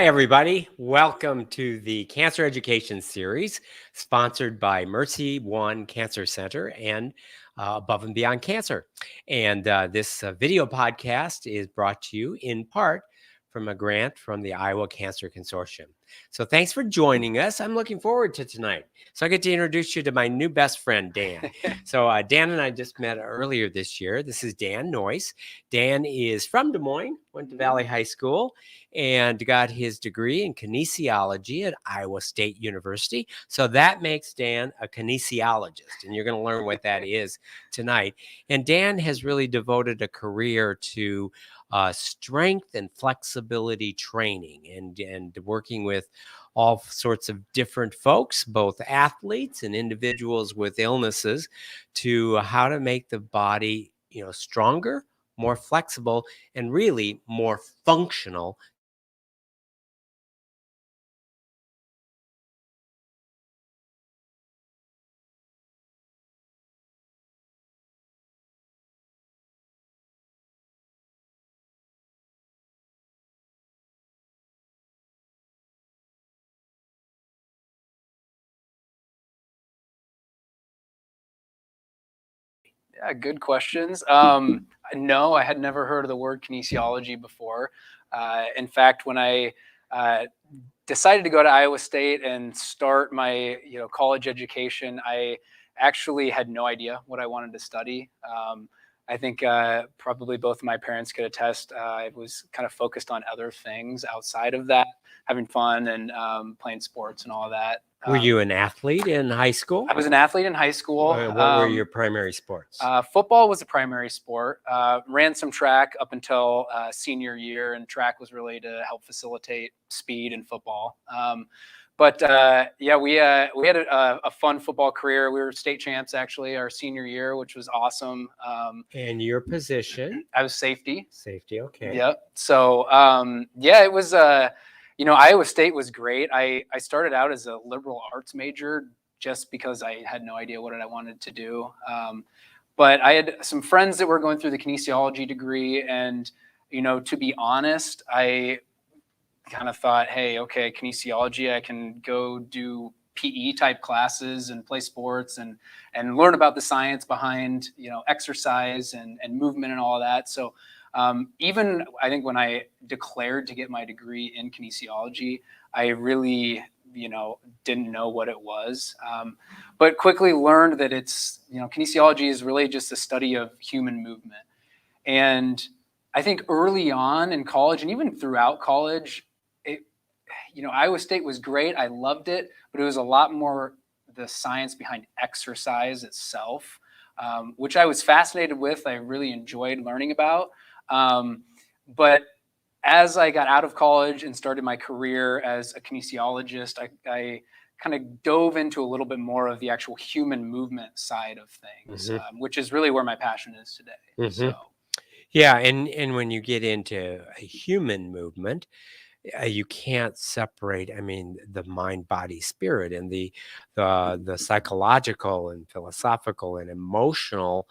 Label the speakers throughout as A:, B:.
A: Hi, everybody. Welcome to the Cancer Education Series, sponsored by Mercy One Cancer Center and Above and Beyond Cancer. And this video podcast is brought to you in part from a grant from the Iowa Cancer Consortium. So thanks for joining us. I'm looking forward to tonight. So I get to introduce you to my new best friend, Dan. So Dan and I just met earlier this year. This is Dan Noyce. Dan is from Des Moines, went to Valley High School, and got his degree in kinesiology at Iowa State University. So that makes Dan a kinesiologist, and you're going to learn what that is tonight. And Dan has really devoted a career to strength and flexibility training and working with all sorts of different folks, both athletes and individuals with illnesses, to how to make the body, stronger, more flexible, and really more functional.
B: Yeah, good questions. No, I had never heard of the word kinesiology before. In fact, when I decided to go to Iowa State and start my college education, I actually had no idea what I wanted to study. I think probably both of my parents could attest. I was kind of focused on other things outside of that, having fun and playing sports and all of that.
A: Were you an athlete in high school?
B: I was an athlete in high school.
A: What were your primary sports?
B: Football was a primary sport. Ran some track up until senior year, and track was really to help facilitate speed in football. Yeah, we had a fun football career. We were state champs actually our senior year, which was awesome.
A: And your position?
B: I was safety.
A: Safety, okay.
B: Yep. So yeah, it was. Iowa State was great. I started out as a liberal arts major just because I had no idea what I wanted to do. But I had some friends that were going through the kinesiology degree, and to be honest, I kind of thought, hey, okay, kinesiology, I can go do PE type classes and play sports and learn about the science behind exercise and movement and all of that. So even I think when I declared to get my degree in kinesiology, I really didn't know what it was, but quickly learned that it's kinesiology is really just a study of human movement. And I think early on in college and even throughout college, Iowa State was great. I loved it, but it was a lot more the science behind exercise itself, which I was fascinated with. I really enjoyed learning about. But as I got out of college and started my career as a kinesiologist, I kind of dove into a little bit more of the actual human movement side of things, which is really where my passion is today. So.
A: Yeah, and when you get into a human movement, you can't separate, the mind, body, spirit, and the psychological and philosophical and emotional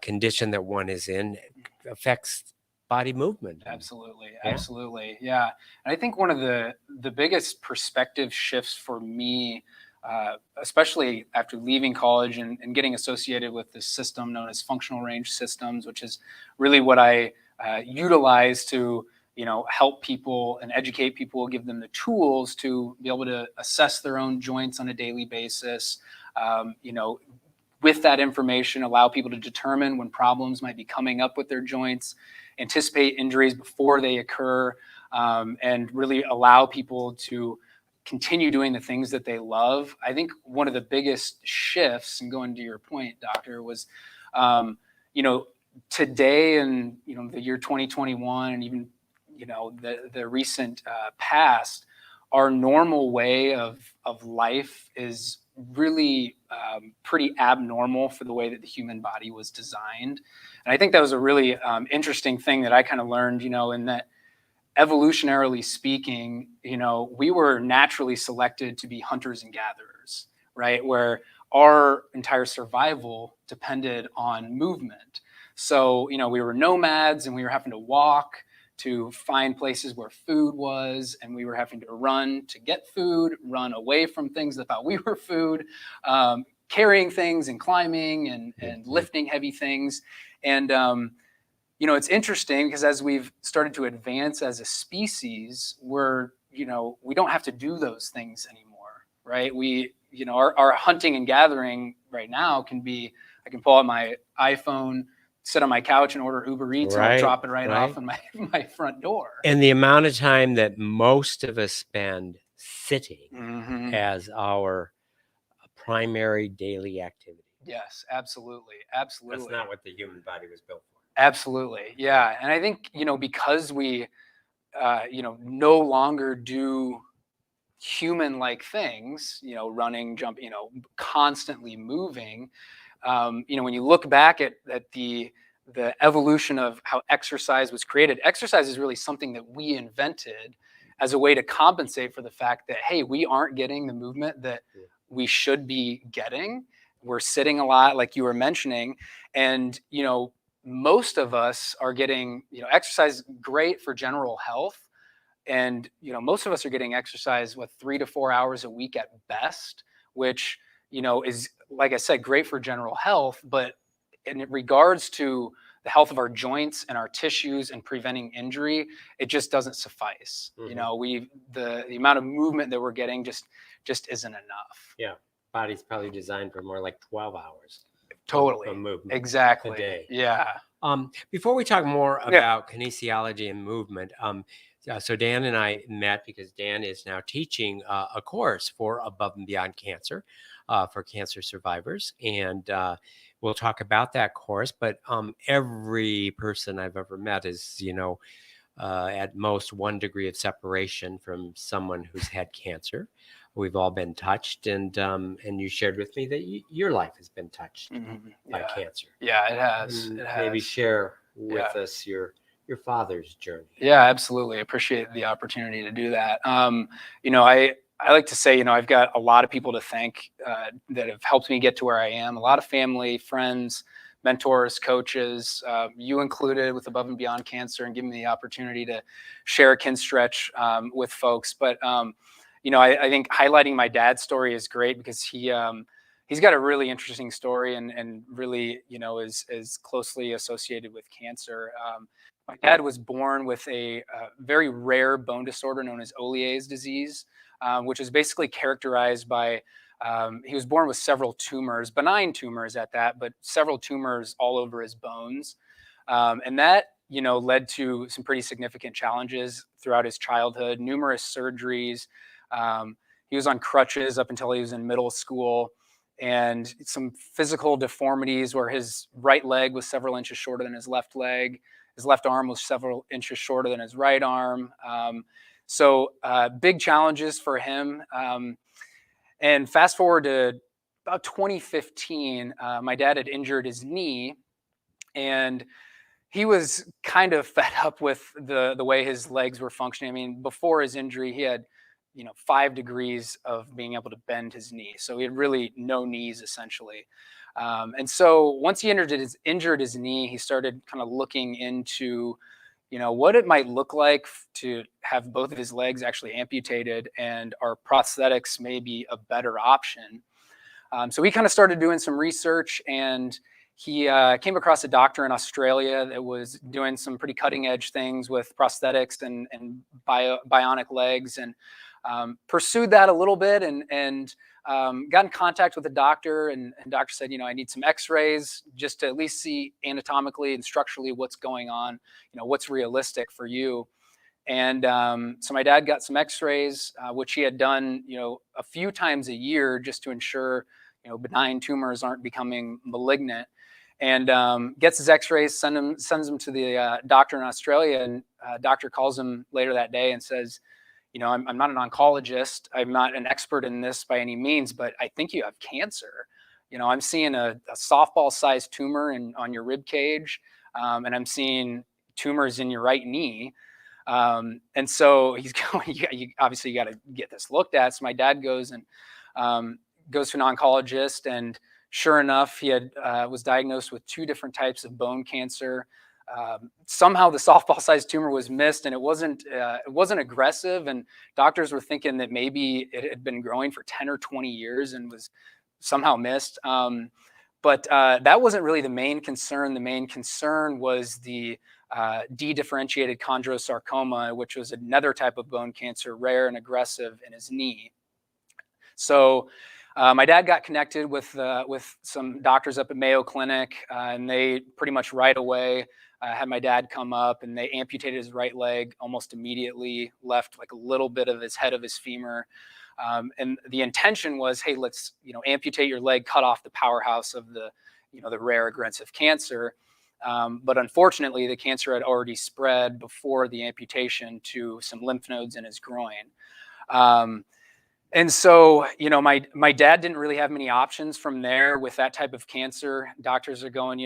A: condition that one is in affects body movement.
B: Absolutely. Yeah. And I think one of the biggest perspective shifts for me, especially after leaving college and getting associated with this system known as functional range systems, which is really what I utilize to help people and educate people, give them the tools to be able to assess their own joints on a daily basis. With that information, allow people to determine when problems might be coming up with their joints, anticipate injuries before they occur, and really allow people to continue doing the things that they love. I think one of the biggest shifts, and going to your point, Doctor, was, today and, the year 2021 and even, the recent past, our normal way of life is really pretty abnormal for the way that the human body was designed. And I think that was a really interesting thing that I kind of learned, in that evolutionarily speaking, we were naturally selected to be hunters and gatherers, right? Where our entire survival depended on movement. So, we were nomads and we were having to walk to find places where food was, and we were having to run to get food, run away from things that thought we were food, carrying things and climbing and lifting heavy things. And, it's interesting because as we've started to advance as a species, we don't have to do those things anymore, right? Our hunting and gathering right now can be, I can pull out my iPhone, sit on my couch and order Uber Eats, and I'll drop it right off in my front door.
A: And the amount of time that most of us spend sitting as our primary daily activity.
B: Yes, absolutely. Absolutely.
A: That's not what the human body was built for.
B: Absolutely. Yeah. And I think, because we, no longer do human-like things, running, jumping, constantly moving, when you look back at the evolution of how exercise was created, exercise is really something that we invented as a way to compensate for the fact that, hey, we aren't getting the movement that we should be getting. We're sitting a lot, like you were mentioning, and most of us are getting exercise great for general health, and most of us are getting exercise 3 to 4 hours a week at best, which is, like I said, great for general health, but in regards to the health of our joints and our tissues and preventing injury, it just doesn't suffice. The amount of movement that we're getting just isn't enough.
A: Yeah, body's probably designed for more like 12 hours.
B: Totally.
A: Of movement.
B: Exactly.
A: A day.
B: Yeah.
A: Before we talk more about kinesiology and movement, so Dan and I met because Dan is now teaching a course for Above and Beyond Cancer for cancer survivors. And we'll talk about that course. But every person I've ever met is, at most 1 degree of separation from someone who's had cancer. We've all been touched, and you shared with me that your life has been touched by cancer.
B: Yeah, it has.
A: Maybe share with us your father's journey.
B: Yeah, absolutely. I appreciate the opportunity to do that. I like to say, I've got a lot of people to thank that have helped me get to where I am. A lot of family, friends, mentors, coaches, you included, with Above and Beyond Cancer, and giving me the opportunity to share Kinstretch with folks. But I think highlighting my dad's story is great because he's got a really interesting story and really, is closely associated with cancer. My dad was born with a very rare bone disorder known as Olier's disease, which is basically characterized by, he was born with several tumors, benign tumors at that, but several tumors all over his bones. And that, led to some pretty significant challenges throughout his childhood, numerous surgeries. He was on crutches up until he was in middle school, and some physical deformities where his right leg was several inches shorter than his left leg. His left arm was several inches shorter than his right arm. So big challenges for him. And fast forward to about 2015, my dad had injured his knee, and he was kind of fed up with the way his legs were functioning. I mean, before his injury, he had 5 degrees of being able to bend his knee. So he had really no knees, essentially. And so once he injured his knee, he started kind of looking into, what it might look like to have both of his legs actually amputated, and our prosthetics may be a better option. So he kind of started doing some research, and he came across a doctor in Australia that was doing some pretty cutting edge things with prosthetics and bionic legs, and pursued that a little bit, and got in contact with the doctor, and the doctor said, I need some x-rays just to at least see anatomically and structurally what's going on, what's realistic for you. And so my dad got some x-rays, which he had done, a few times a year just to ensure, benign tumors aren't becoming malignant. And gets his x-rays, sends him to the doctor in Australia, and doctor calls him later that day and says, I'm not an oncologist. I'm not an expert in this by any means, but I think you have cancer. I'm seeing a softball-sized tumor on your rib cage, and I'm seeing tumors in your right knee. And so he's going, obviously you got to get this looked at. So my dad goes to an oncologist, and sure enough, he was diagnosed with 2 different types of bone cancer. somehow the softball-sized tumor was missed, and it wasn't aggressive, and doctors were thinking that maybe it had been growing for 10 or 20 years and was somehow missed. But that wasn't really the main concern. The main concern was the dedifferentiated chondrosarcoma, which was another type of bone cancer, rare and aggressive in his knee. So my dad got connected with some doctors up at Mayo Clinic, and they pretty much right away had my dad come up, and they amputated his right leg almost immediately, left like a little bit of his head of his femur. And the intention was, hey, let's amputate your leg, cut off the powerhouse of the the rare aggressive cancer. But unfortunately, the cancer had already spread before the amputation to some lymph nodes in his groin. And so, my dad didn't really have many options from there with that type of cancer. Doctors are going,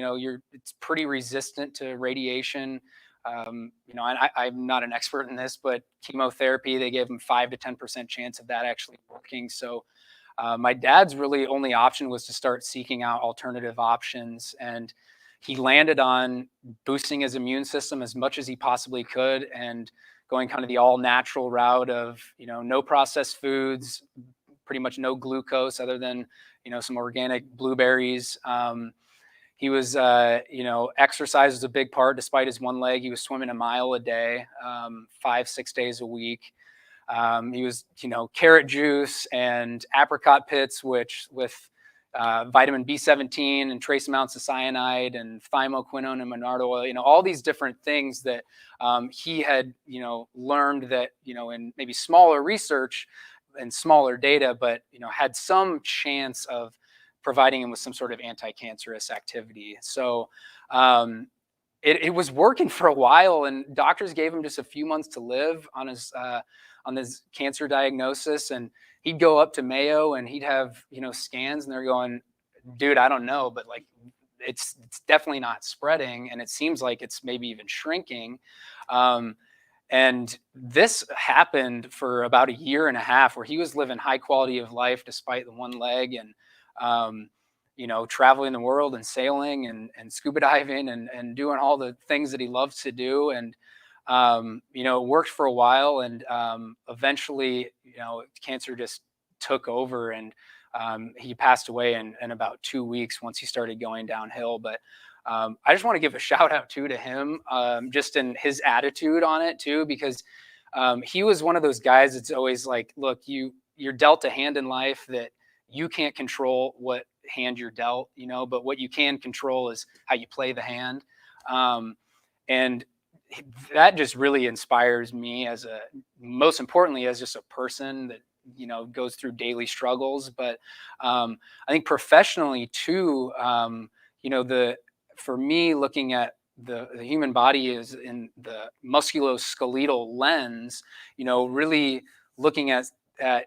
B: it's pretty resistant to radiation. I'm not an expert in this, but chemotherapy, they gave him 5 to 10% chance of that actually working. So my dad's really only option was to start seeking out alternative options. And he landed on boosting his immune system as much as he possibly could, and going kind of the all natural route of, no processed foods, pretty much no glucose other than, some organic blueberries. He was, exercise was a big part. Despite his one leg, he was swimming a mile a day, 5-6 days a week. He was, carrot juice and apricot pits, which with vitamin B17 and trace amounts of cyanide and thymoquinone and monard oil, all these different things that he had, learned that, in maybe smaller research and smaller data, but, had some chance of providing him with some sort of anti-cancerous activity. So it was working for a while, and doctors gave him just a few months to live on his cancer diagnosis. And he'd go up to Mayo and he'd have, scans, and they're going, dude, I don't know, but like, it's definitely not spreading. And it seems like it's maybe even shrinking. And this happened for about 1.5 years where he was living high quality of life despite the one leg, and, traveling the world and sailing and scuba diving and doing all the things that he loves to do. And, it worked for a while, and eventually, cancer just took over, and he passed away in about 2 weeks once he started going downhill. But I just want to give a shout out to him, just in his attitude on it too, because he was one of those guys that's always like, look, you're dealt a hand in life that you can't control what hand you're dealt, but what you can control is how you play the hand. And that just really inspires me most importantly, as just a person that, goes through daily struggles. But I think professionally too, for me, looking at the human body is in the musculoskeletal lens, really looking at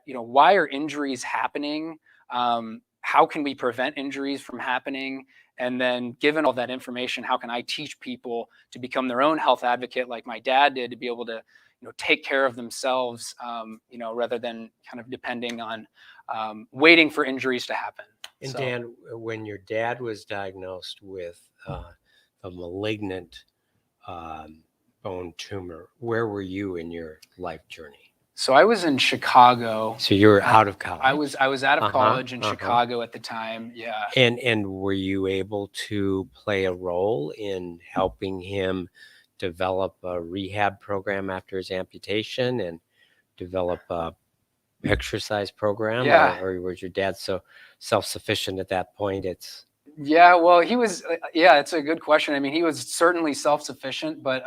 B: why are injuries happening? How can we prevent injuries from happening? And then, given all that information, how can I teach people to become their own health advocate like my dad did, to be able to, take care of themselves, rather than kind of depending on waiting for injuries to happen.
A: And so, Dan, when your dad was diagnosed with a malignant bone tumor, where were you in your life journey?
B: So I was in Chicago.
A: So you were out of college.
B: I was out of college in Chicago at the time. Yeah.
A: And were you able to play a role in helping him develop a rehab program after his amputation and develop a exercise program?
B: Yeah.
A: Or was your dad so self-sufficient at that point?
B: Yeah, well, he was, it's a good question. I mean, he was certainly self-sufficient, but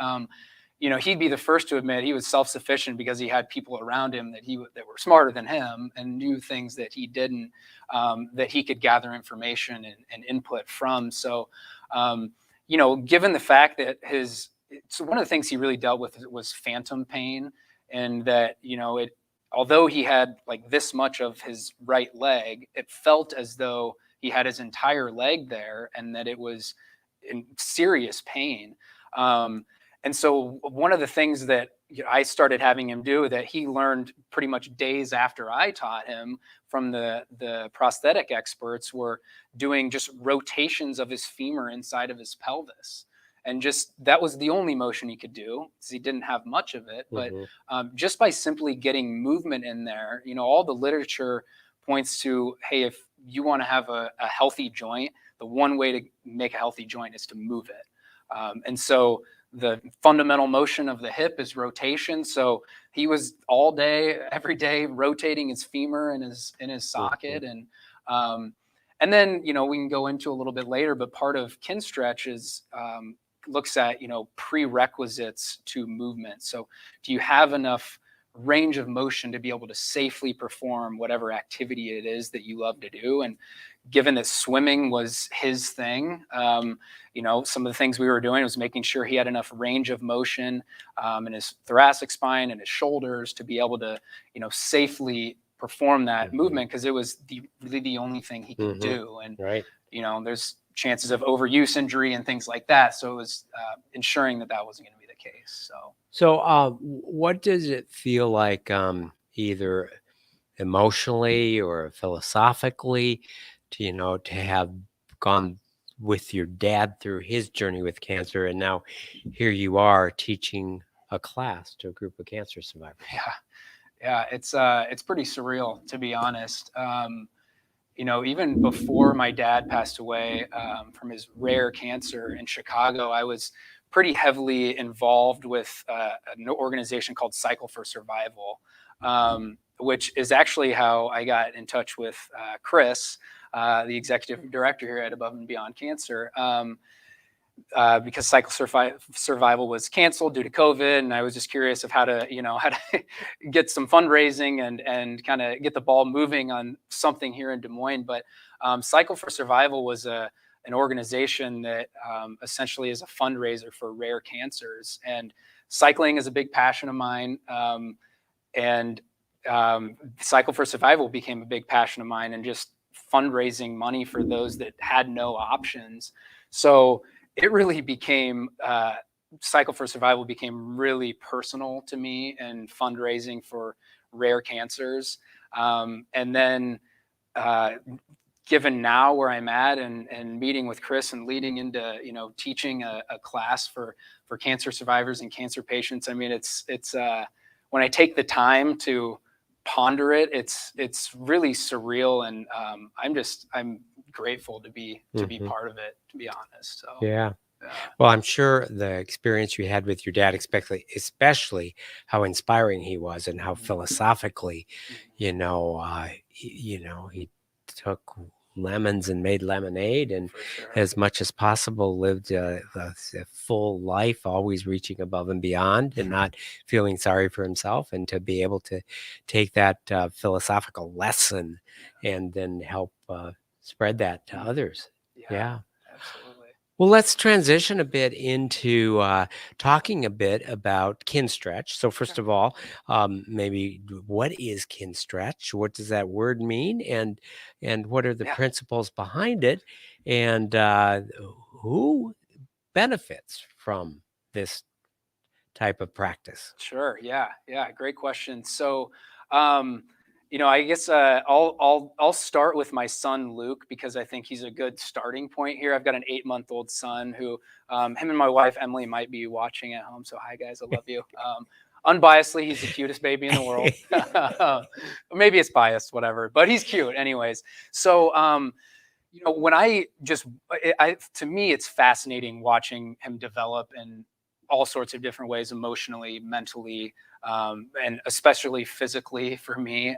B: he'd be the first to admit he was self-sufficient because he had people around him that were smarter than him and knew things that he didn't, that he could gather information and input from. So, given the fact that so one of the things he really dealt with was phantom pain, and that, although he had like this much of his right leg, it felt as though he had his entire leg there, and that it was in serious pain. And so one of the things that I started having him do, that he learned pretty much days after I taught him from the prosthetic experts, were doing just rotations of his femur inside of his pelvis. And just that was the only motion he could do because he didn't have much of it. But just by simply getting movement in there, all the literature points to, hey, if you want to have a healthy joint, the one way to make a healthy joint is to move it. And so the fundamental motion of the hip is rotation. So he was all day, every day, rotating his femur in his socket. And then, we can go into a little bit later, but part of Kinstretch is looks at, prerequisites to movement. So do you have enough range of motion to be able to safely perform whatever activity it is that you love to do? And given that swimming was his thing, some of the things we were doing was making sure he had enough range of motion in his thoracic spine and his shoulders to be able to, safely perform that movement, because it was really the only thing he could do. And, there's chances of overuse injury and things like that. So it was ensuring that wasn't going to be the case.
A: So what does it feel like, either emotionally or philosophically, to have gone with your dad through his journey with cancer, and now here you are teaching a class to a group of cancer survivors?
B: Yeah, it's pretty surreal, to be honest. Even before my dad passed away from his rare cancer in Chicago, I was pretty heavily involved with an organization called Cycle for Survival, which is actually how I got in touch with Chris, the executive director here at Above and Beyond Cancer, because Cycle Survival was canceled due to COVID, and I was just curious of how to get some fundraising and kind of get the ball moving on something here in Des Moines. But Cycle for Survival was an organization that essentially is a fundraiser for rare cancers, and cycling is a big passion of mine. And Cycle for Survival became a big passion of mine, and just fundraising money for those that had no options. So it really became, Cycle for Survival became really personal to me, and fundraising for rare cancers. And then given now where I'm at, and meeting with Chris and leading into, teaching a class for cancer survivors and cancer patients. I mean, it's when I take the time to ponder it, it's really surreal. And I'm grateful to be part of it, to be honest. So
A: yeah. Well, I'm sure the experience you had with your dad, especially how inspiring he was, and how philosophically, he took lemons and made lemonade, and as much as possible lived a full life, always reaching above and beyond, and not feeling sorry for himself, and to be able to take that philosophical lesson and then help spread that to others. Yeah.
B: Absolutely.
A: Well, let's transition a bit into talking a bit about Kinstretch. So first of all, maybe what is Kinstretch? What does that word mean? And what are the principles behind it? And who benefits from this type of practice?
B: Sure. Yeah. Great question. So, I guess I'll start with my son Luke, because I think he's a good starting point here. I've got an 8-month-old son who, him and my wife Emily might be watching at home. So hi guys, I love you. Unbiasedly, he's the cutest baby in the world. Maybe it's biased, whatever, but he's cute anyways. So, when to me, it's fascinating watching him develop in all sorts of different ways, emotionally, mentally, and especially physically for me.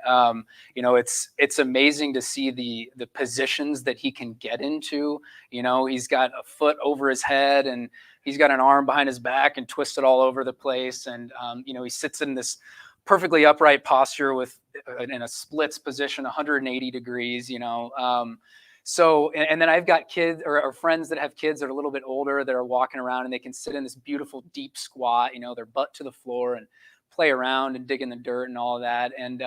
B: It's amazing to see the positions that he can get into. He's got a foot over his head, and he's got an arm behind his back and twisted all over the place. And, he sits in this perfectly upright posture in a splits position, 180 degrees, So, and then I've got kids or friends that have kids that are a little bit older that are walking around, and they can sit in this beautiful deep squat, their butt to the floor, and play around and dig in the dirt and all of that. And,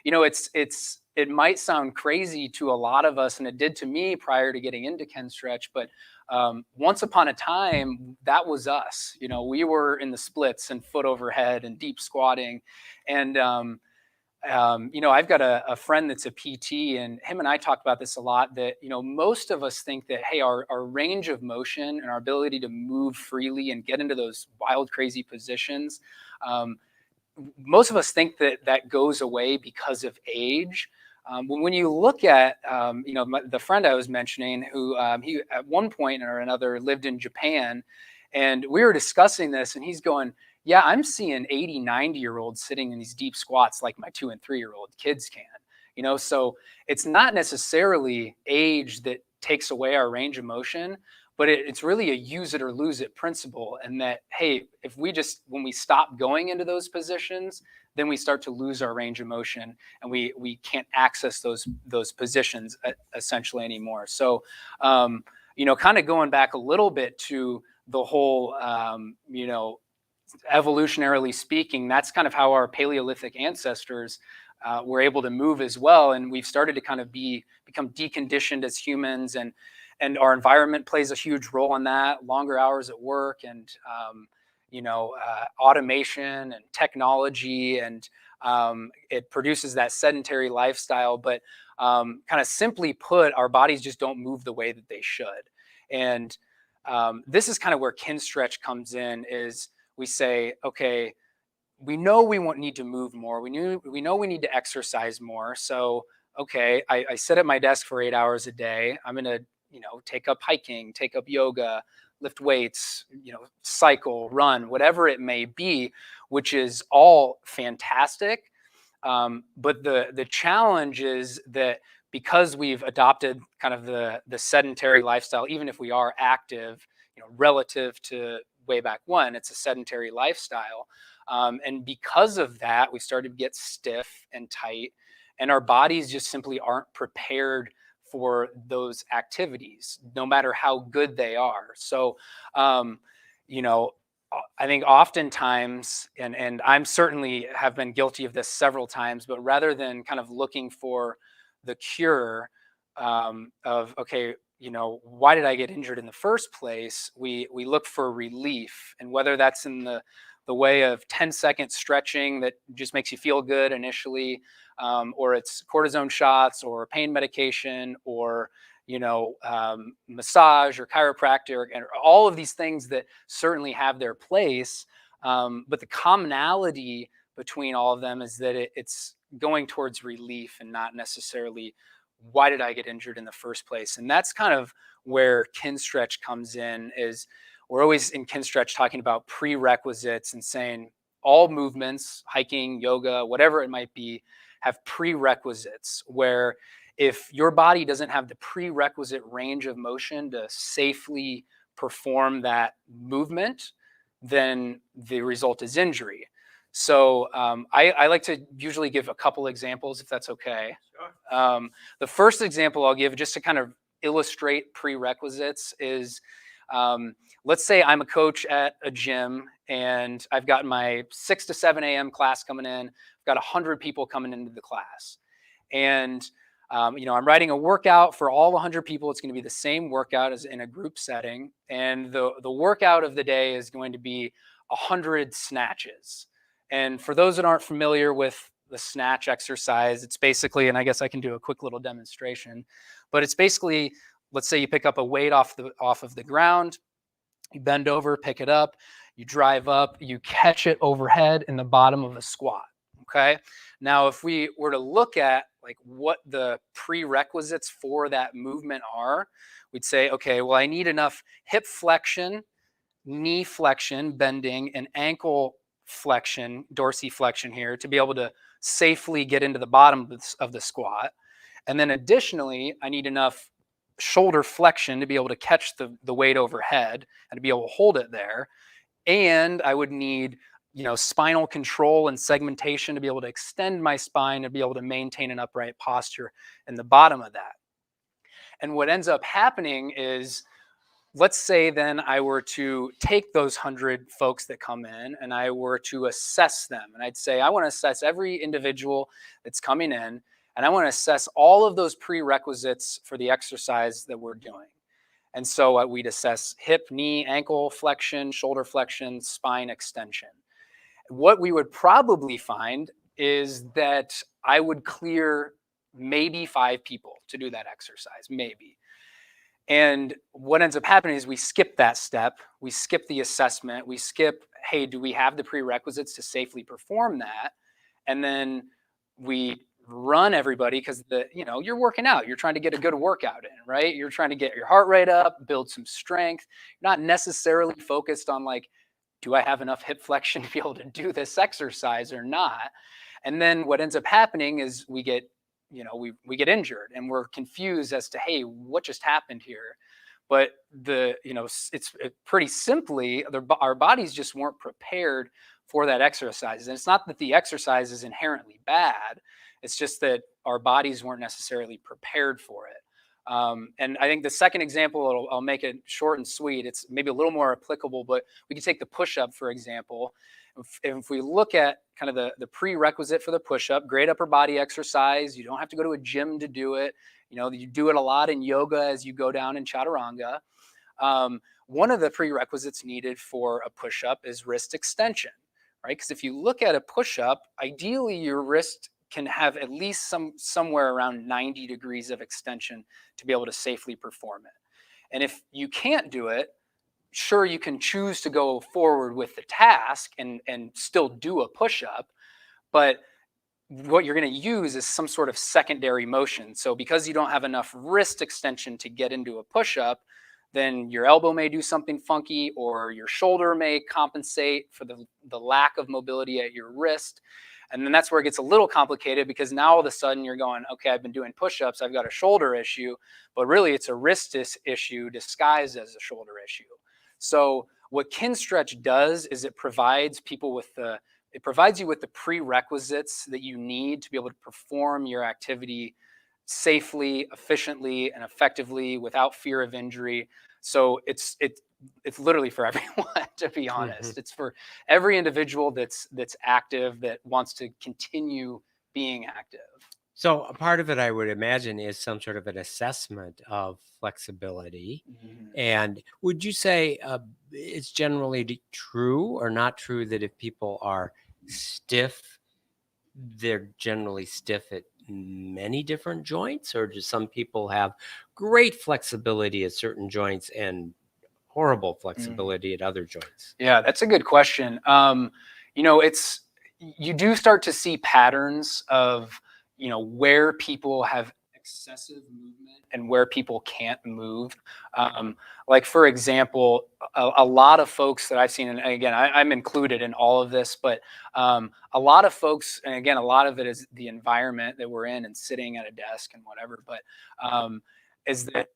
B: it might sound crazy to a lot of us, and it did to me prior to getting into Kinstretch, but once upon a time, that was us. We were in the splits and foot overhead and deep squatting. And I've got a friend that's a PT, and him and I talk about this a lot, that, most of us think that, hey, our range of motion and our ability to move freely and get into those wild, crazy positions, most of us think that goes away because of age. When you look at, the friend I was mentioning, who he at one point or another lived in Japan, and we were discussing this, and he's going, yeah, I'm seeing 80, 90-year-olds sitting in these deep squats like my 2 and 3-year-old kids can, so it's not necessarily age that takes away our range of motion, but it's really a use it or lose it principle. And that, hey, when we stop going into those positions, then we start to lose our range of motion, and we can't access those positions essentially anymore. So, kind of going back a little bit to the whole, evolutionarily speaking, that's kind of how our Paleolithic ancestors were able to move as well. And we've started to kind of become deconditioned as humans, and our environment plays a huge role in that. Longer hours at work, and automation and technology, and it produces that sedentary lifestyle. But kind of simply put, our bodies just don't move the way that they should. And this is kind of where Kinstretch comes in. Is we say, okay, we know we need to move more. We know we need to exercise more. So, okay, I sit at my desk for 8 hours a day. I'm going to, take up hiking, take up yoga, lift weights, cycle, run, whatever it may be, which is all fantastic. But the challenge is that because we've adopted kind of the sedentary lifestyle, even if we are active, relative to way back when, it's a sedentary lifestyle. And because of that, we started to get stiff and tight, and our bodies just simply aren't prepared for those activities, no matter how good they are. So, I think oftentimes, and I'm certainly have been guilty of this several times, but rather than kind of looking for the cure of, okay, why did I get injured in the first place? We look for relief, and whether that's in the way of 10-second stretching that just makes you feel good initially, or it's cortisone shots or pain medication, or massage or chiropractic, and all of these things that certainly have their place. But the commonality between all of them is that it's going towards relief and not necessarily why did I get injured in the first place. And that's kind of where Kinstretch comes in. Is we're always in Kinstretch talking about prerequisites and saying all movements, hiking, yoga, whatever it might be, have prerequisites, where if your body doesn't have the prerequisite range of motion to safely perform that movement, then the result is injury. So I like to usually give a couple examples, if that's okay. Sure. The first example I'll give, just to kind of illustrate prerequisites, is let's say I'm a coach at a gym, and I've got my 6 to 7 a.m. class coming in. I've got 100 people coming into the class. And I'm writing a workout for all 100 people. It's going to be the same workout as in a group setting. And the workout of the day is going to be 100 snatches. And for those that aren't familiar with the snatch exercise, it's basically, and I guess I can do a quick little demonstration, but it's basically, let's say you pick up a weight off of the ground, you bend over, pick it up, you drive up, you catch it overhead in the bottom of a squat. Okay. Now, if we were to look at like what the prerequisites for that movement are, we'd say, okay, well, I need enough hip flexion, knee flexion, bending, and ankle flexion, dorsiflexion here, to be able to safely get into the bottom of the squat. And then additionally, I need enough shoulder flexion to be able to catch the weight overhead and to be able to hold it there. And I would need, spinal control and segmentation to be able to extend my spine and be able to maintain an upright posture in the bottom of that. And what ends up happening is, let's say then I were to take those 100 folks that come in and I were to assess them. And I'd say, I want to assess every individual that's coming in, and I want to assess all of those prerequisites for the exercise that we're doing. And so we'd assess hip, knee, ankle flexion, shoulder flexion, spine extension. What we would probably find is that I would clear maybe 5 people to do that exercise, maybe. And what ends up happening is we skip that step. We skip the assessment. We skip, hey, do we have the prerequisites to safely perform that? And then we run everybody because you're working out. You're trying to get a good workout in, right? You're trying to get your heart rate up, build some strength. You're not necessarily focused on like, do I have enough hip flexion to be able to do this exercise or not? And then what ends up happening is we get we get injured and we're confused as to, hey, what just happened here? But it's pretty simply, our bodies just weren't prepared for that exercise. And it's not that the exercise is inherently bad. It's just that our bodies weren't necessarily prepared for it. And I think the second example, I'll make it short and sweet. It's maybe a little more applicable, but we can take the push-up, for example. If we look at kind of the prerequisite for the push-up, great upper body exercise. You don't have to go to a gym to do it. You do it a lot in yoga as you go down in chaturanga. One of the prerequisites needed for a push-up is wrist extension, right? Because if you look at a push-up, ideally your wrist can have at least somewhere around 90 degrees of extension to be able to safely perform it. And if you can't do it, sure, you can choose to go forward with the task and still do a push-up, but what you're going to use is some sort of secondary motion. So because you don't have enough wrist extension to get into a push-up, then your elbow may do something funky, or your shoulder may compensate for the lack of mobility at your wrist. And then that's where it gets a little complicated, because now all of a sudden you're going, okay, I've been doing push-ups, I've got a shoulder issue, but really it's a wrist issue disguised as a shoulder issue. So what Kinstretch does is it provides you with the prerequisites that you need to be able to perform your activity safely, efficiently, and effectively without fear of injury. So it's literally for everyone, to be honest. It's for every individual that's active, that wants to continue being active.
A: So a part of it, I would imagine, is some sort of an assessment of flexibility. And would you say it's generally true or not true that if people are stiff, they're generally stiff at many different joints? Or do some people have great flexibility at certain joints and horrible flexibility at other joints?
B: Yeah, that's a good question. You do start to see patterns of where people have excessive movement and where people can't move. Like, for example, a lot of folks that I've seen, and again, I'm included in all of this, but a lot of folks, and again, a lot of it is the environment that we're in and sitting at a desk and whatever, but is that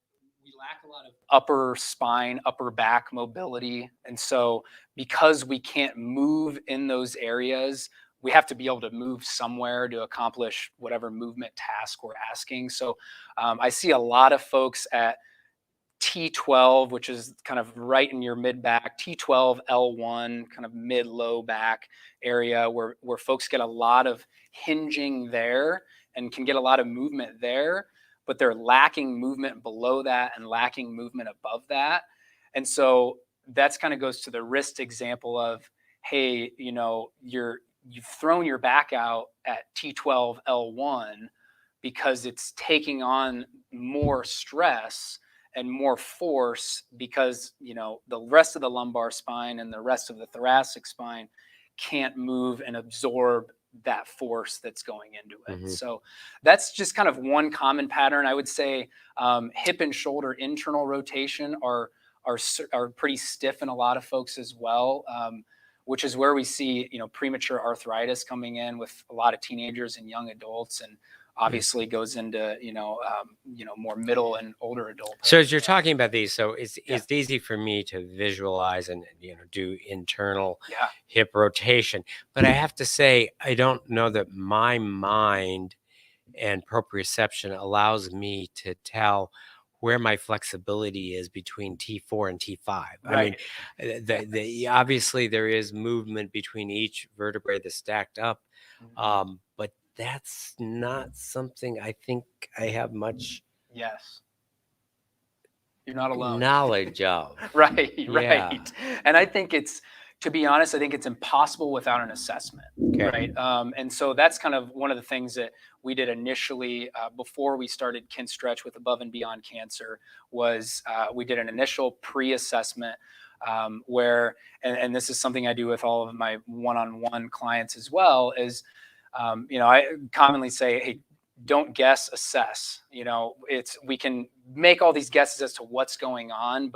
B: we lack a lot of upper spine, upper back mobility. And so because we can't move in those areas, we have to be able to move somewhere to accomplish whatever movement task we're asking. So I see a lot of folks at T12, which is kind of right in your mid back, T12, L1, kind of mid low back area, where folks get a lot of hinging there and can get a lot of movement there, but they're lacking movement below that and lacking movement above that. And so that's kind of goes to the wrist example of, hey, you've thrown your back out at T12, L1 because it's taking on more stress and more force, because the rest of the lumbar spine and the rest of the thoracic spine can't move and absorb that force that's going into it. So that's just kind of one common pattern. I would say hip and shoulder internal rotation are pretty stiff in a lot of folks as well, which is where we see premature arthritis coming in with a lot of teenagers and young adults, and obviously goes into more middle and older adult.
A: So as you're talking about these, so it's easy for me to visualize and do internal hip rotation, but I have to say, I don't know that my mind and proprioception allows me to tell where my flexibility is between T4 and T5.
B: Right.
A: I mean, obviously there is movement between each vertebrae that's stacked up, but that's not something I think I have much.
B: Yes. You're not alone.
A: Knowledge of.
B: Right. And I think it's To be honest, I think it's impossible without an assessment,
A: Okay.
B: right? And so that's kind of one of the things that we did initially before we started Kinstretch with Above and Beyond Cancer was we did an initial pre-assessment where, and this is something I do with all of my one-on-one clients as well, is, I commonly say, hey, don't guess, assess. We can make all these guesses as to what's going on,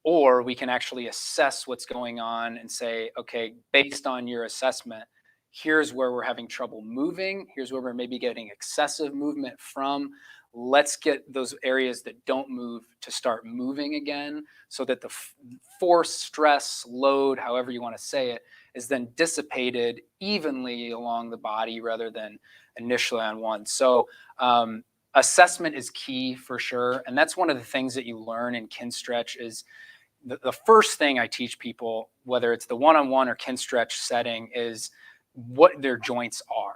B: or we can actually assess what's going on and say, okay, based on your assessment, here's where we're having trouble moving. Here's where we're maybe getting excessive movement from. Let's get those areas that don't move to start moving again so that the force, stress, load, however you want to say it, is then dissipated evenly along the body rather than initially on one. So assessment is key for sure. And that's one of the things that you learn in Kinstretch is the first thing I teach people, whether it's the one-on-one or Kinstretch setting, is what their joints are.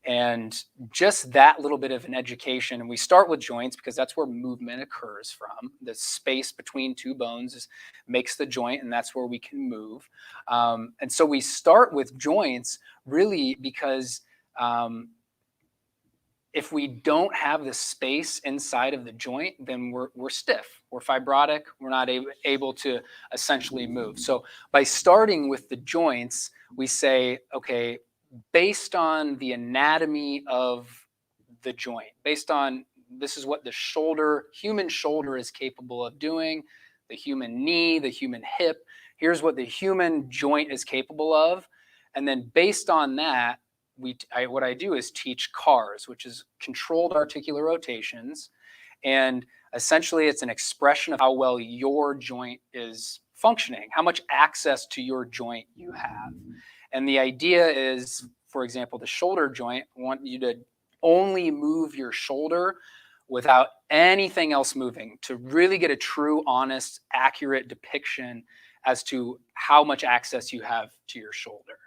B: And just that little bit of an education. And we start with joints because that's where movement occurs from. The space between two bones makes the joint, and that's where we can move. And so we start with joints really because if we don't have the space inside of the joint, then we're stiff, we're fibrotic, we're not able to essentially move. So by starting with the joints, we say, okay, based on the anatomy of the joint, based on this is what the human shoulder is capable of doing, the human knee, the human hip, here's what the human joint is capable of. And then based on that, what I do is teach CARs, which is controlled articular rotations. And essentially it's an expression of how well your joint is functioning, how much access to your joint you have. And the idea is, for example, the shoulder joint, I want you to only move your shoulder without anything else moving to really get a true, honest, accurate depiction as to how much access you have to your shoulder.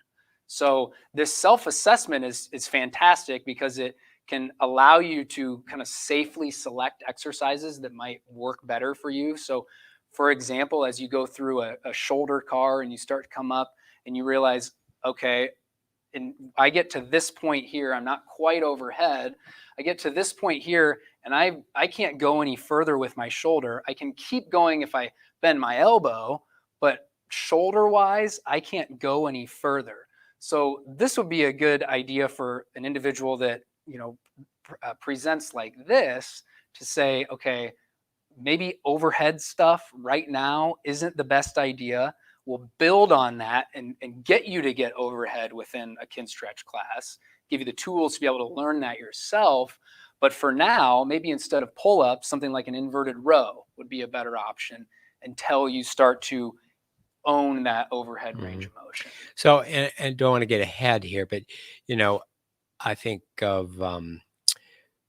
B: So this self-assessment is fantastic because it can allow you to kind of safely select exercises that might work better for you. So for example, as you go through a shoulder CAR and you start to come up and you realize, okay, and I get to this point here, I'm not quite overhead. I get to this point here and I can't go any further with my shoulder. I can keep going if I bend my elbow, but shoulder wise, I can't go any further. So this would be a good idea for an individual that, presents like this to say, okay, maybe overhead stuff right now isn't the best idea. We'll build on that and get you to get overhead within a Kinstretch class, give you the tools to be able to learn that yourself. But for now, maybe instead of pull-ups, something like an inverted row would be a better option until you start to own that overhead range of motion.
A: So, and don't want to get ahead here, but, I think of,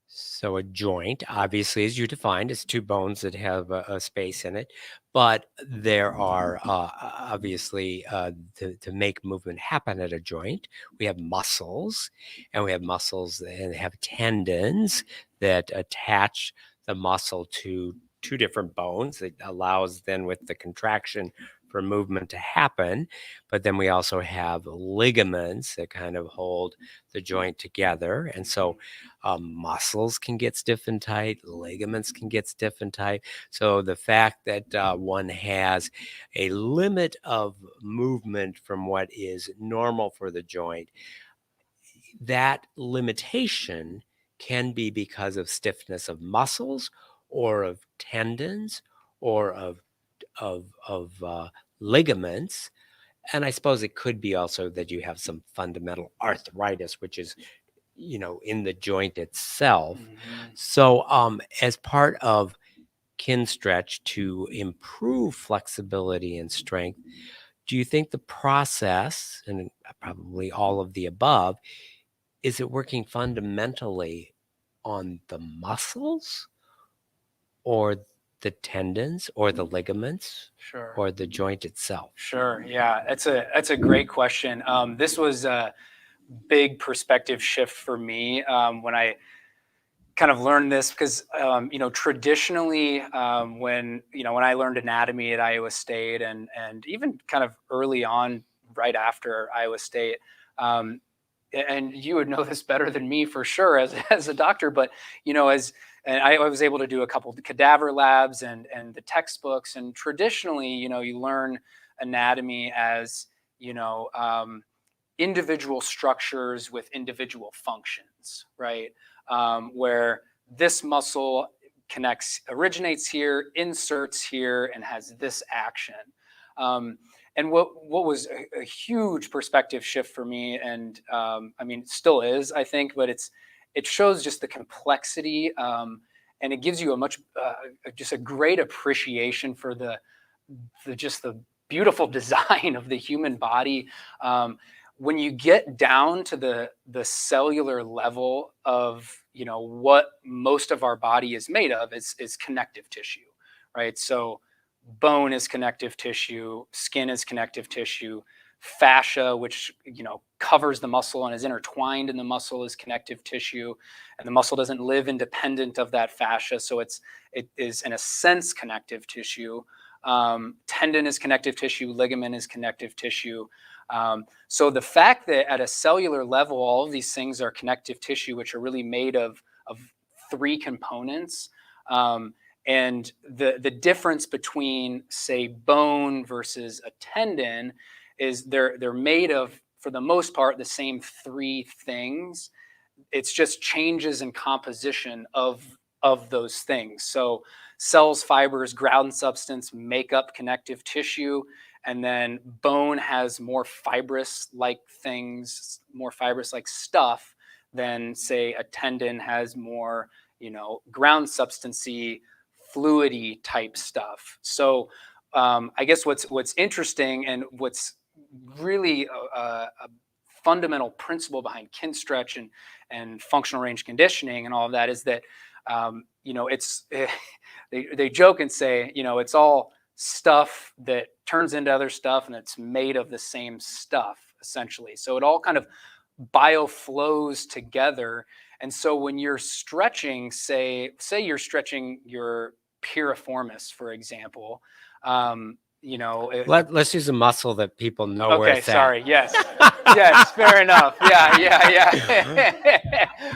A: so a joint, obviously, as you defined, is two bones that have a space in it. But there are obviously, to make movement happen at a joint, we have muscles, and we have muscles and have tendons that attach the muscle to two different bones. It allows then with the contraction for movement to happen. But then we also have ligaments that kind of hold the joint together. And so muscles can get stiff and tight, ligaments can get stiff and tight. So the fact that one has a limit of movement from what is normal for the joint, that limitation can be because of stiffness of muscles or of tendons or of ligaments. And I suppose it could be also that you have some fundamental arthritis, which is, in the joint itself. So as part of Kinstretch to improve flexibility and strength, do you think the process, and probably all of the above, is it working fundamentally on the muscles or the tendons or the ligaments
B: Sure.
A: or the joint itself?
B: Sure. Yeah, that's a great question. This was a big perspective shift for me when kind of learned this because traditionally when I learned anatomy at Iowa State and even kind of early on right after Iowa State, and you would know this better than me for sure as a doctor, but I was able to do a couple of cadaver labs and the textbooks, and traditionally you learn anatomy as individual structures with individual functions, right? Where this muscle originates here, inserts here, and has this action. And what was a huge perspective shift for me, and it still is, I think, but it shows just the complexity, and it gives you just a great appreciation for the beautiful design of the human body. When you get down to the cellular level of what most of our body is made of is connective tissue, right? So bone is connective tissue, skin is connective tissue, fascia, which covers the muscle and is intertwined in the muscle, is connective tissue, and the muscle doesn't live independent of that fascia, so it is in a sense connective tissue. Tendon is connective tissue, ligament is connective tissue. So the fact that at a cellular level, all of these things are connective tissue, which are really made of three components. And the difference between, say, bone versus a tendon is they're made of, for the most part, the same three things. It's just changes in composition of those things. So cells, fibers, ground substance make up connective tissue. And then bone has more fibrous-like things, more fibrous-like stuff than, say, a tendon has more, ground substancy, fluidy type stuff. So I guess what's interesting and what's really a fundamental principle behind Kinstretch and functional range conditioning and all of that is that it's they joke and say it's all stuff that turns into other stuff and it's made of the same stuff essentially. So it all kind of bioflows together. And so when you're stretching, say you're stretching your piriformis, for example,
A: let's use a muscle that people know where it's at.
B: Sorry. Yes. Yes. Fair enough. Yeah.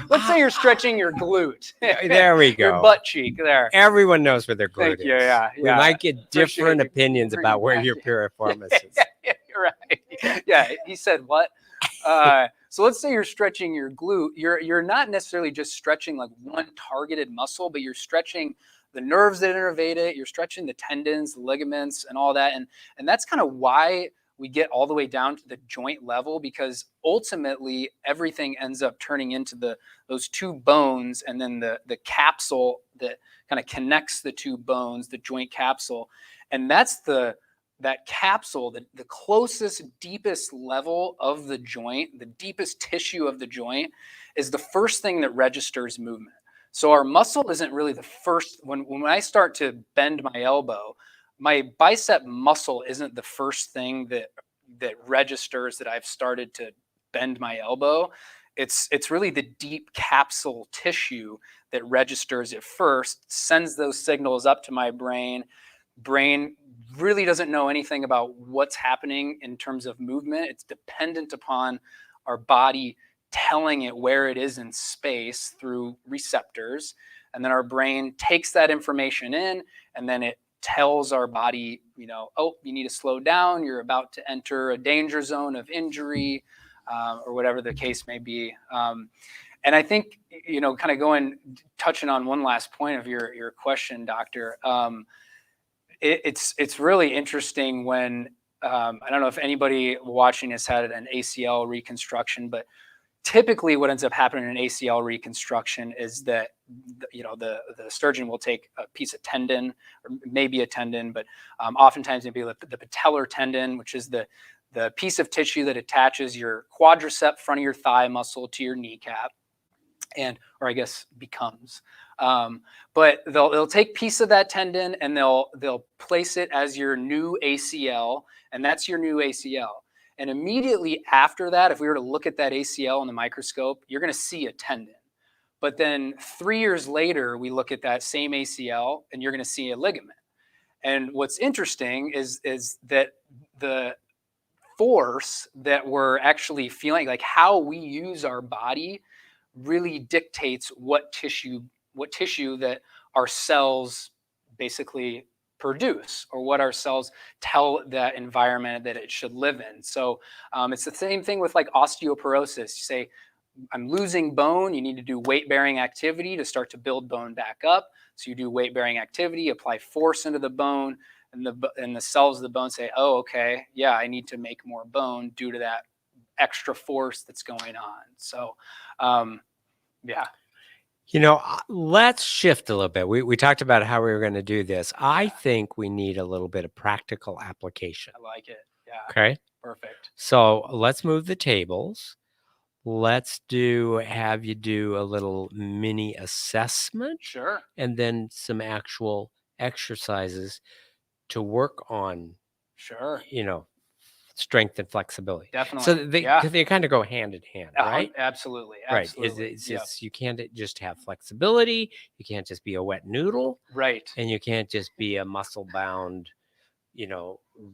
B: Let's say you're stretching your glute.
A: There we go.
B: Your butt cheek there.
A: Everyone knows where their glute
B: Thank
A: is.
B: you. Yeah.
A: We might get different opinions about where your piriformis is.
B: You're right. Yeah. He said what? So let's say you're stretching your glute. You're not necessarily just stretching like one targeted muscle, but you're stretching the nerves that innervate it. You're stretching the tendons, the ligaments, and all that. And that's kind of why we get all the way down to the joint level, because ultimately everything ends up turning into those two bones, and then the capsule that kind of connects the two bones, the joint capsule. And that's that capsule, the closest, deepest level of the joint, the deepest tissue of the joint, is the first thing that registers movement. So our muscle isn't really the first. When I start to bend my elbow, my bicep muscle isn't the first thing that registers that I've started to bend my elbow. It's really the deep capsule tissue that registers it first, sends those signals up to my brain. Brain really doesn't know anything about what's happening in terms of movement. It's dependent upon our body telling it where it is in space through receptors. And then our brain takes that information in, and then it tells our body, oh, you need to slow down. You're about to enter a danger zone of injury, or whatever the case may be. And I think, kind of touching on one last point of your question, Doctor, it's really interesting when, I don't know if anybody watching has had an ACL reconstruction, but typically what ends up happening in an ACL reconstruction is that the surgeon will take a piece of tendon, or maybe a tendon, but oftentimes maybe the patellar tendon, which is the piece of tissue that attaches your quadricep, front of your thigh muscle, to your kneecap, or I guess becomes. But they'll take a piece of that tendon and they'll place it as your new ACL, and that's your new ACL. And immediately after that, if we were to look at that ACL in the microscope, you're going to see a tendon. But then 3 years later, we look at that same ACL and you're going to see a ligament. And what's interesting is that the force that we're actually feeling, like how we use our body, really dictates what tissue that our cells basically produce, or what our cells tell that environment that it should live in. So it's the same thing with like osteoporosis. You say, I'm losing bone, you need to do weight-bearing activity to start to build bone back up. So you do weight-bearing activity, apply force into the bone, and the cells of the bone say, oh, okay, yeah, I need to make more bone due to that extra force that's going on. So, yeah.
A: You know, let's shift a little bit. We talked about how we were going to do this. I think we need a little bit of practical application.
B: I like it. Yeah.
A: Okay.
B: Perfect.
A: So let's move the tables. Let's have you do a little mini assessment.
B: Sure.
A: And then some actual exercises to work on,
B: Sure.
A: strength and flexibility.
B: Definitely.
A: So they kind of go hand in hand, right?
B: Absolutely.
A: Right. You can't just have flexibility. You can't just be a wet noodle.
B: Right.
A: And you can't just be a muscle bound,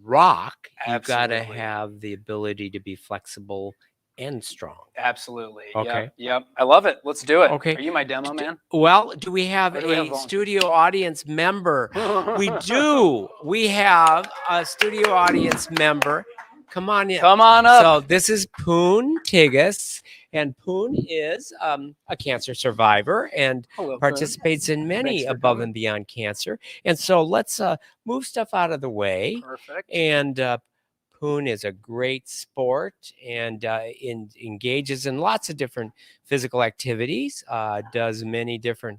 A: rock. You've got to have the ability to be flexible and strong.
B: Absolutely.
A: Okay.
B: Yep. I love it. Let's do it.
A: Okay.
B: Are you my demo man?
A: Well, do we have a studio audience member? We do. We have a studio audience member. Come on in.
B: Come on up.
A: So this is Poon Tigas, and Poon is a cancer survivor and participates in many above and beyond cancer. And so let's move stuff out of the way.
B: Perfect.
A: And Poon is a great sport and engages in lots of different physical activities, does many different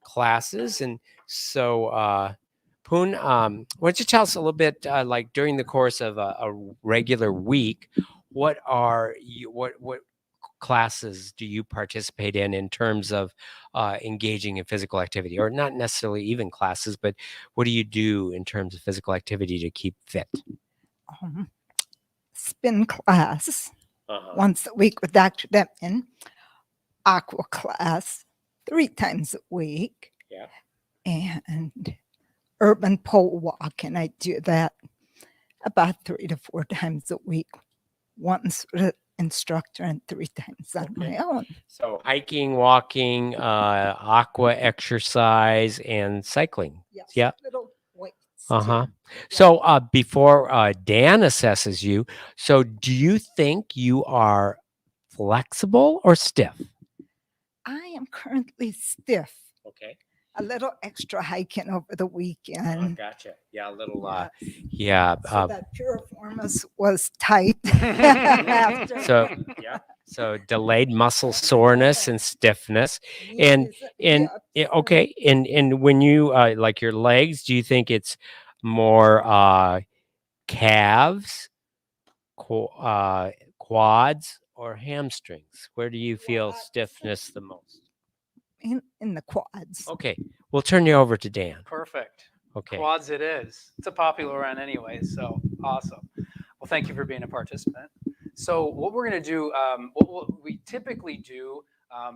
A: classes. And so Poon, why don't you tell us a little bit, like during the course of a regular week, what classes do you participate in terms of engaging in physical activity? Or not necessarily even classes, but what do you do in terms of physical activity to keep fit?
C: Spin class once a week with Dr. Deming, aqua class 3 times a week, and urban pole walk, and I do that about 3 to 4 times a week, once with an instructor and 3 times on my own.
A: So hiking, walking, aqua exercise, and cycling.
C: Yes,
A: yeah.
C: Little weights.
A: So before Dan assesses you, so do you think you are flexible or stiff?
C: I am currently stiff.
A: Okay.
C: A little extra hiking over the weekend.
A: Gotcha. Yeah, a little.
C: So that piriformis was tight. After.
A: So delayed muscle soreness and stiffness, and when you like your legs, do you think it's more calves, quads, or hamstrings? Where do you feel stiffness the most?
C: In the quads.
A: Okay, we'll turn you over to Dan.
B: Perfect.
A: Okay.
B: Quads it is. It's a popular one anyway, so awesome. Well, thank you for being a participant. So what we're going to do, what we typically do,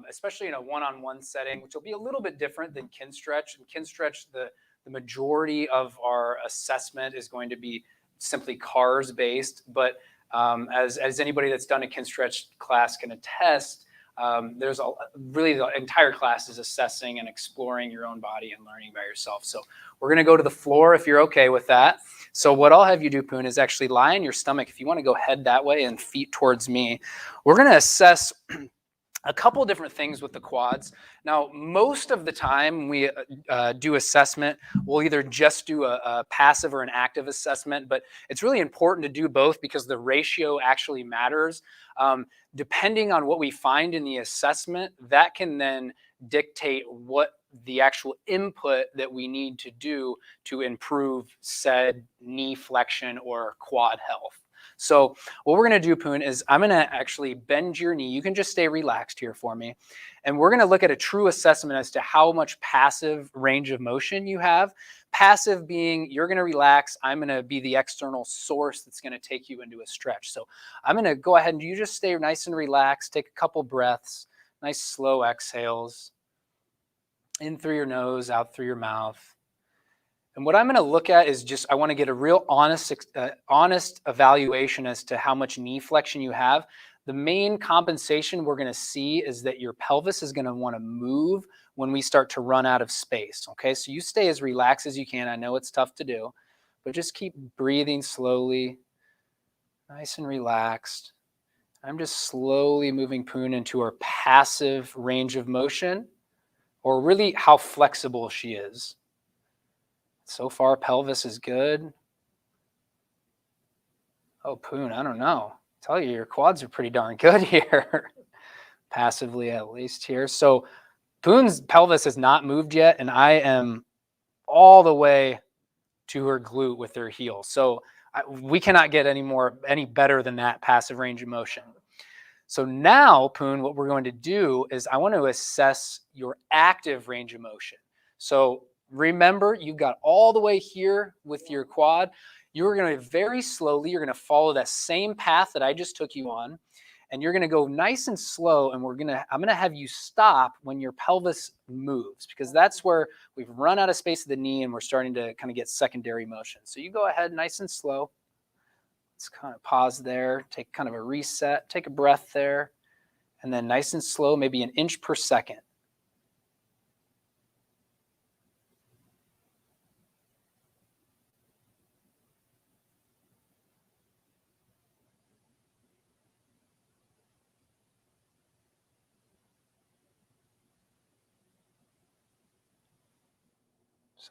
B: especially in a one-on-one setting, which will be a little bit different than Kinstretch. In Kinstretch, the majority of our assessment is going to be simply CARS based, but as anybody that's done a Kinstretch class can attest, there's really the entire class is assessing and exploring your own body and learning by yourself. So we're going to go to the floor if you're okay with that. So what I'll have you do, Poon, is actually lie on your stomach. If you want to go head that way and feet towards me, we're going to assess a couple different things with the quads. Now, most of the time we do assessment, we'll either just do a passive or an active assessment, but it's really important to do both because the ratio actually matters. Depending on what we find in the assessment, that can then dictate what the actual input that we need to do to improve said knee flexion or quad health. So what we're going to do, Poon, is I'm going to actually bend your knee. You can just stay relaxed here for me. And we're going to look at a true assessment as to how much passive range of motion you have. Passive being you're going to relax. I'm going to be the external source that's going to take you into a stretch. So I'm going to go ahead and you just stay nice and relaxed. Take a couple breaths. Nice slow exhales. In through your nose, out through your mouth. And what I'm going to look at is just, I want to get a real honest evaluation as to how much knee flexion you have. The main compensation we're going to see is that your pelvis is going to want to move when we start to run out of space. Okay, so you stay as relaxed as you can. I know it's tough to do, but just keep breathing slowly, nice and relaxed. I'm just slowly moving Poon into her passive range of motion, or really how flexible she is. So far, pelvis is good. Oh, Poon, I don't know. I tell you, your quads are pretty darn good here. Passively, at least here. So Poon's pelvis has not moved yet, and I am all the way to her glute with her heel. So we cannot get any better than that passive range of motion. So now, Poon, what we're going to do is I want to assess your active range of motion. So remember, you got all the way here with your quad. You're going to very slowly, you're going to follow that same path that I just took you on, and you're going to go nice and slow, and I'm going to have you stop when your pelvis moves, because that's where we've run out of space at the knee and we're starting to kind of get secondary motion. So you go ahead nice and slow. Let's kind of pause there, take kind of a reset, take a breath there, and then nice and slow, maybe an inch per second.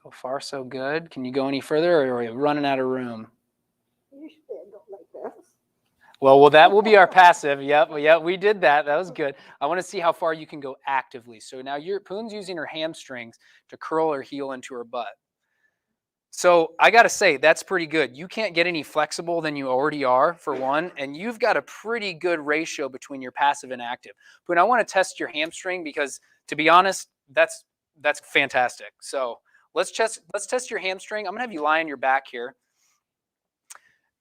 B: So far, so good. Can you go any further, or are you running out of room?
C: Usually I go like this.
B: Well, that will be our passive. Yep, we did that. That was good. I want to see how far you can go actively. So now Poon's using her hamstrings to curl her heel into her butt. So I got to say, that's pretty good. You can't get any flexible than you already are, for one, and you've got a pretty good ratio between your passive and active. Poon, I want to test your hamstring because, to be honest, that's fantastic. So let's test your hamstring. I'm going to have you lie on your back here.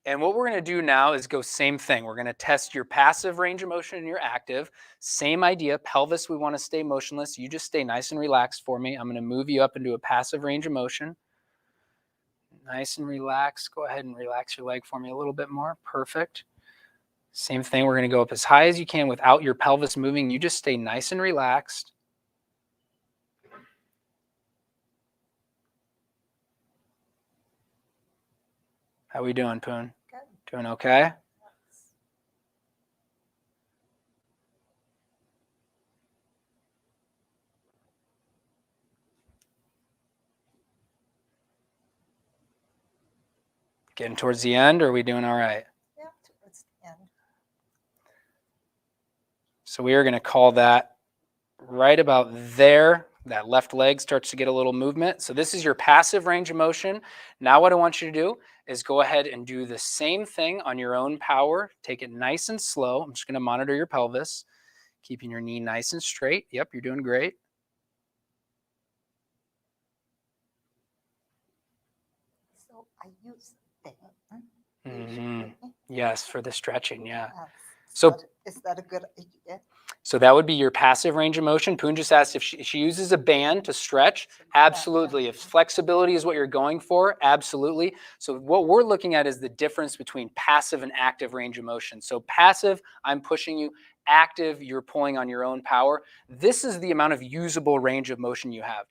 B: And what we're going to do now is go same thing. We're going to test your passive range of motion and your active. Same idea. Pelvis, we want to stay motionless. You just stay nice and relaxed for me. I'm going to move you up into a passive range of motion. Nice and relaxed. Go ahead and relax your leg for me a little bit more. Perfect. Same thing. We're going to go up as high as you can without your pelvis moving. You just stay nice and relaxed. How we doing, Poon? Good. Doing okay? Getting towards the end, or are we doing all right?
C: Yeah, towards the end.
B: So we are going to call that right about there. That left leg starts to get a little movement. So this is your passive range of motion. Now what I want you to do is go ahead and do the same thing on your own power. Take it nice and slow. I'm just going to monitor your pelvis, keeping your knee nice and straight. Yep, you're doing great.
C: So I use that.
B: Yes, for the stretching, yeah.
C: So is that a good idea?
B: So that would be your passive range of motion. Poon just asked if she uses a band to stretch. Absolutely. If flexibility is what you're going for, absolutely. So what we're looking at is the difference between passive and active range of motion. So passive, I'm pushing you. Active, you're pulling on your own power. This is the amount of usable range of motion you have.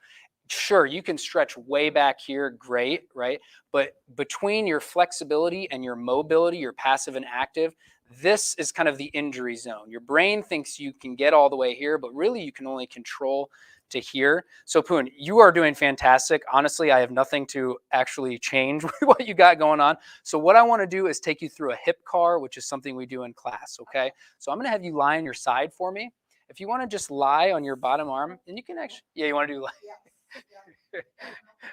B: Sure, you can stretch way back here, great, right? But between your flexibility and your mobility, your passive and active, this is kind of the injury zone. Your brain thinks you can get all the way here, but really you can only control to here. So Poon, you are doing fantastic. Honestly, I have nothing to actually change what you got going on. So what I want to do is take you through a hip car, which is something we do in class, okay? So I'm going to have you lie on your side for me. If you want to just lie on your bottom arm, and you can actually, yeah, you want to do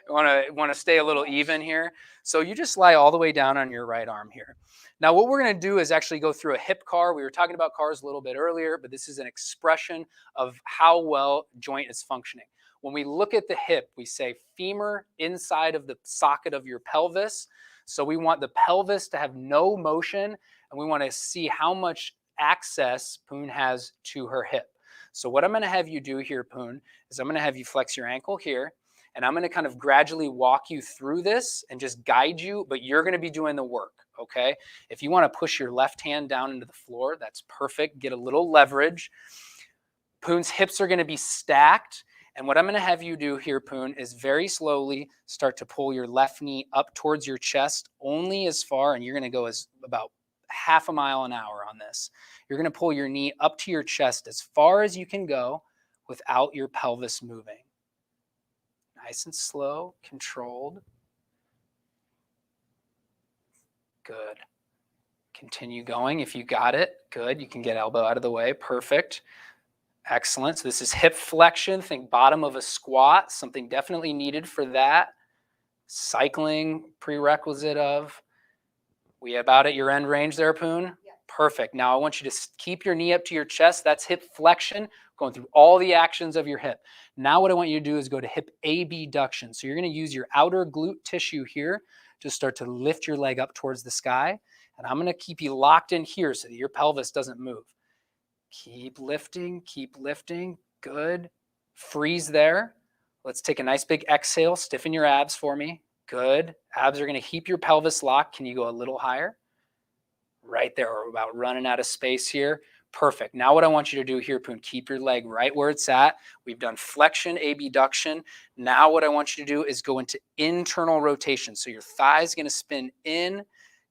B: want to stay a little even here. So you just lie all the way down on your right arm here. Now what we're going to do is actually go through a hip car. We were talking about cars a little bit earlier, but this is an expression of how well joint is functioning. When we look at the hip, we say femur inside of the socket of your pelvis. So we want the pelvis to have no motion, and we want to see how much access Poon has to her hip. So what I'm going to have you do here, Poon, is I'm going to have you flex your ankle here, and I'm going to kind of gradually walk you through this and just guide you, but you're going to be doing the work, okay? If you want to push your left hand down into the floor, that's perfect. Get a little leverage. Poon's hips are going to be stacked. And what I'm going to have you do here, Poon, is very slowly start to pull your left knee up towards your chest, only as far, and you're going to go as about half a mile an hour on this. You're going to pull your knee up to your chest as far as you can go without your pelvis moving. Nice and slow, controlled. Good. Continue going if you got it. Good. You can get elbow out of the way. Perfect. Excellent. So this is hip flexion. Think bottom of a squat. Something definitely needed for that. Cycling, prerequisite of. We about at your end range there, Poon?
C: Yeah.
B: Perfect. Now I want you to keep your knee up to your chest. That's hip flexion, going through all the actions of your hip. Now what I want you to do is go to hip abduction. So you're going to use your outer glute tissue here to start to lift your leg up towards the sky. And I'm going to keep you locked in here so that your pelvis doesn't move. Keep lifting, good. Freeze there. Let's take a nice big exhale, stiffen your abs for me. Good. Abs are going to keep your pelvis locked. Can you go a little higher? Right there, we're about running out of space here. Perfect. Now what I want you to do here, Poon, keep your leg right where it's at. We've done flexion, abduction. Now what I want you to do is go into internal rotation. So your thigh is going to spin in.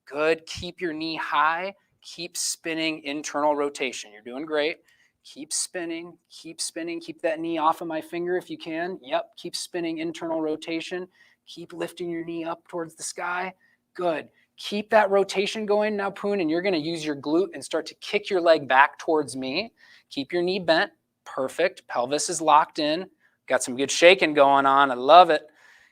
B: Good. Keep your knee high. Keep spinning, internal rotation. You're doing great. Keep spinning, keep spinning. Keep that knee off of my finger if you can. Yep, keep spinning, internal rotation. Keep lifting your knee up towards the sky. Good. Keep that rotation going now, Poon, and you're going to use your glute and start to kick your leg back towards me. Keep your knee bent. Perfect. Pelvis is locked in. Got some good shaking going on. I love it.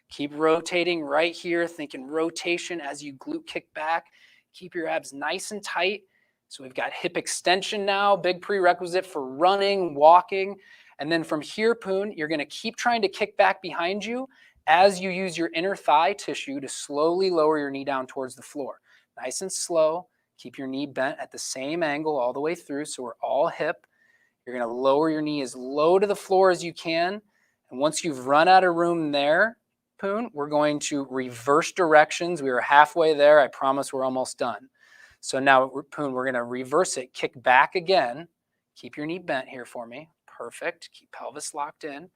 B: Keep rotating right here, thinking rotation as you glute kick back. Keep your abs nice and tight. So we've got hip extension now, big prerequisite for running, walking. And then from here, Poon, you're going to keep trying to kick back behind you as you use your inner thigh tissue to slowly lower your knee down towards the floor. Nice and slow. Keep your knee bent at the same angle all the way through, so we're all hip. You're going to lower your knee as low to the floor as you can. And once you've run out of room there, Poon, we're going to reverse directions. We were halfway there. I promise we're almost done. So now, Poon, we're going to reverse it. Kick back again. Keep your knee bent here for me. Perfect. Keep pelvis locked in.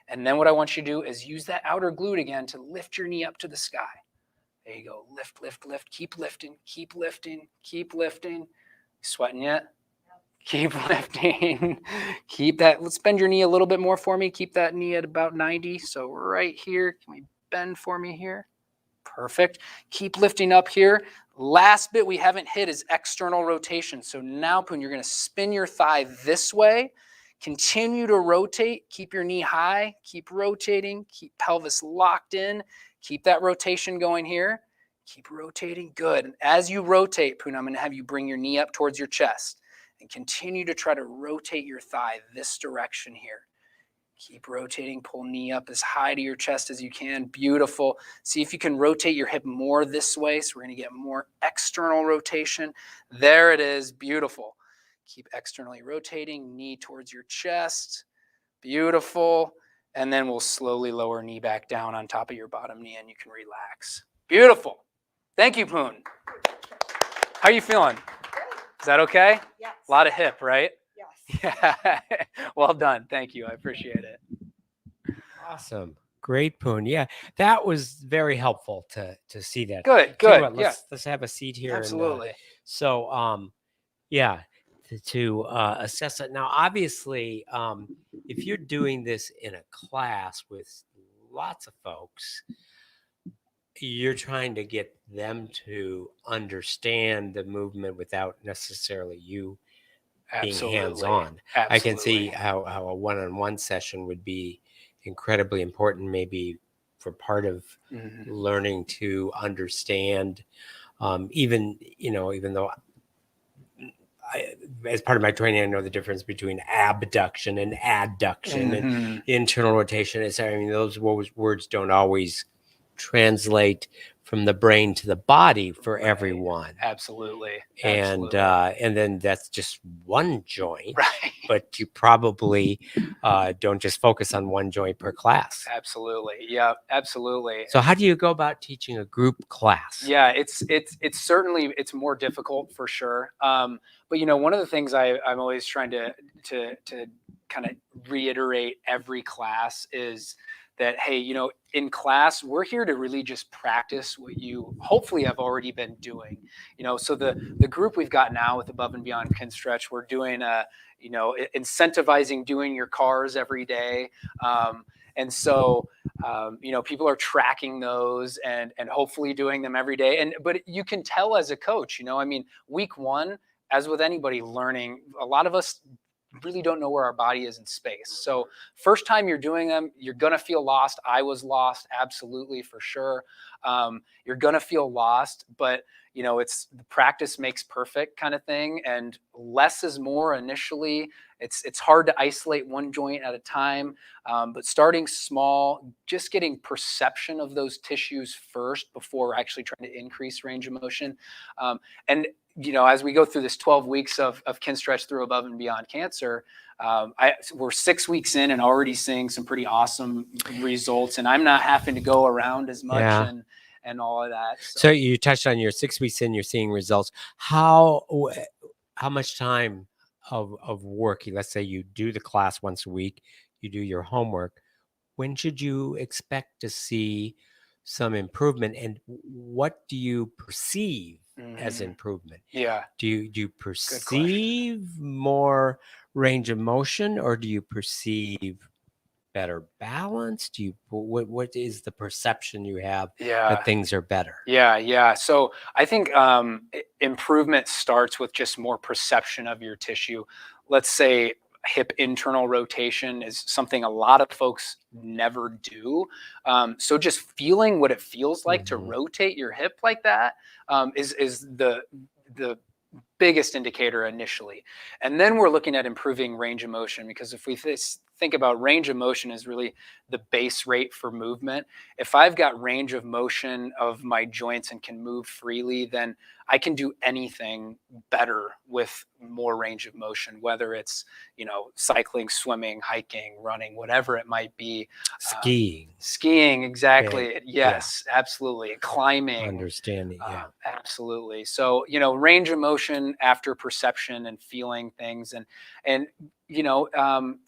B: And then what I want you to do is use that outer glute again to lift your knee up to the sky. There you go. Lift, lift, lift. Keep lifting. Keep lifting. Keep lifting. Sweating yet? Keep lifting. Keep that. Let's bend your knee a little bit more for me. Keep that knee at about 90. So right here. Can we bend for me here? Perfect. Keep lifting up here. Last bit we haven't hit is external rotation. So now, Poon, you're going to spin your thigh this way. Continue to rotate. Keep your knee high. Keep rotating. Keep pelvis locked in. Keep that rotation going here. Keep rotating. Good. And as you rotate, Poon, I'm going to have you bring your knee up towards your chest and continue to try to rotate your thigh this direction here. Keep rotating. Pull knee up as high to your chest as you can. Beautiful. See if you can rotate your hip more this way. So we're going to get more external rotation. There it is. Beautiful. Keep externally rotating. Knee towards your chest. Beautiful. And then we'll slowly lower knee back down on top of your bottom knee and you can relax. Beautiful. Thank you, Poon. How are you feeling? Is that okay?
C: Yes.
B: A lot of hip, right?
C: Yes.
B: Yeah. Well done. Thank you. I appreciate it.
A: Awesome. Great, Poon. Yeah, that was very helpful to see that.
B: Good,
A: Tell you
B: good.
A: what,
B: Yeah,
A: let's have a seat here.
B: absolutely.
A: And, so, yeah, to assess it. Now, obviously, if you're doing this in a class with lots of folks, you're trying to get them to understand the movement without necessarily you being hands-on. I can see how a one-on-one session would be incredibly important, maybe for part of learning to understand, even though as part of my training, I know the difference between abduction and adduction and internal rotation. I mean, those words don't always translate from the brain to the body for
B: Right.
A: everyone.
B: Absolutely.
A: And then that's just one joint,
B: Right.
A: but you probably don't just focus on one joint per class.
B: Absolutely. Yeah, absolutely.
A: So how do you go about teaching a group class?
B: Yeah, it's certainly, it's more difficult for sure. But one of the things I'm always trying to kind of reiterate every class is that, hey, in class, we're here to really just practice what you hopefully have already been doing. So the group we've got now with Above and Beyond Kinstretch, we're doing incentivizing doing your cars every day. And so people are tracking those and hopefully doing them every day. But you can tell as a coach, week one, as with anybody learning, a lot of us really don't know where our body is in space. So first time you're doing them, you're going to feel lost. I was lost. Absolutely. For sure. You're going to feel lost, but it's the practice makes perfect kind of thing. And less is more initially. It's hard to isolate one joint at a time, but starting small, just getting perception of those tissues first before actually trying to increase range of motion. And as we go through this 12 weeks of Kinstretch through Above and Beyond Cancer, we're 6 weeks in and already seeing some pretty awesome results. And I'm not having to go around as much and all of that.
A: So you touched on your 6 weeks in, you're seeing results. How much time of working, let's say you do the class once a week, you do your homework, when should you expect to see some improvement, and what do you perceive as improvement?
B: Yeah.
A: Do you perceive more range of motion, or do you perceive better balance? Do you what is the perception you have that things are better?
B: Yeah. So I think improvement starts with just more perception of your tissue. Let's say hip internal rotation is something a lot of folks never do. So just feeling what it feels like to rotate your hip like that is the biggest indicator initially. And then we're looking at improving range of motion, because if we think about range of motion as really the base rate for movement, if I've got range of motion of my joints and can move freely, then I can do anything better with more range of motion, whether it's, cycling, swimming, hiking, running, whatever it might be. Skiing, exactly. Yes, absolutely. Climbing.
A: Understanding,
B: absolutely. So, range of motion after perception and feeling things, and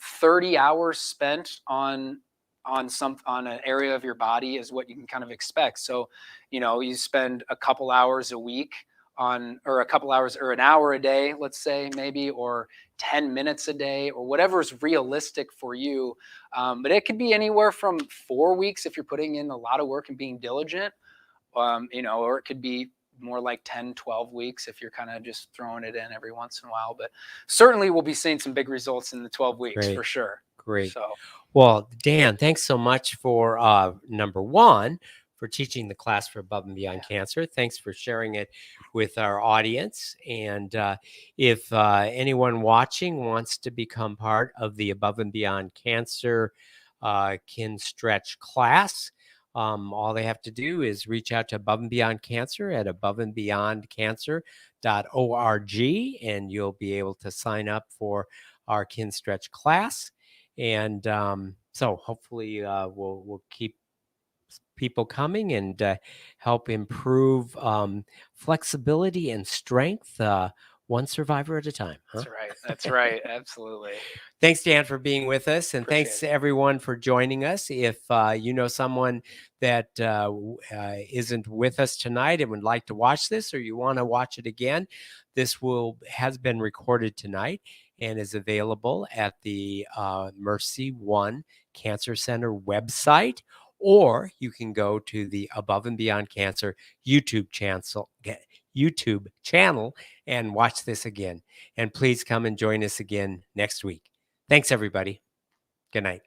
B: 30 hours spent on an area of your body is what you can kind of expect. So, you spend a couple hours a week or a couple hours or an hour a day, let's say maybe, or 10 minutes a day, or whatever is realistic for you. But it could be anywhere from 4 weeks if you're putting in a lot of work and being diligent, or it could be more like 10, 12 weeks if you're kind of just throwing it in every once in a while. But certainly we'll be seeing some big results in the 12 weeks. Great. For sure.
A: Great. So, well, Dan, thanks so much for number one, for teaching the class for Above and Beyond Cancer. Thanks for sharing it with our audience. And if anyone watching wants to become part of the Above and Beyond Cancer Kinstretch class, all they have to do is reach out to Above and Beyond Cancer at aboveandbeyondcancer.org, and you'll be able to sign up for our Kinstretch class. And so hopefully we'll keep people coming and help improve flexibility and strength one survivor at a time. Huh?
B: That's right. Absolutely.
A: Thanks, Dan, for being with us. And thanks to everyone for joining us. If you know someone that isn't with us tonight and would like to watch this, or you want to watch it again, this has been recorded tonight and is available at the Mercy One Cancer Center website, or you can go to the Above and Beyond Cancer YouTube channel and watch this again. And please come and join us again next week. Thanks, everybody. Good night.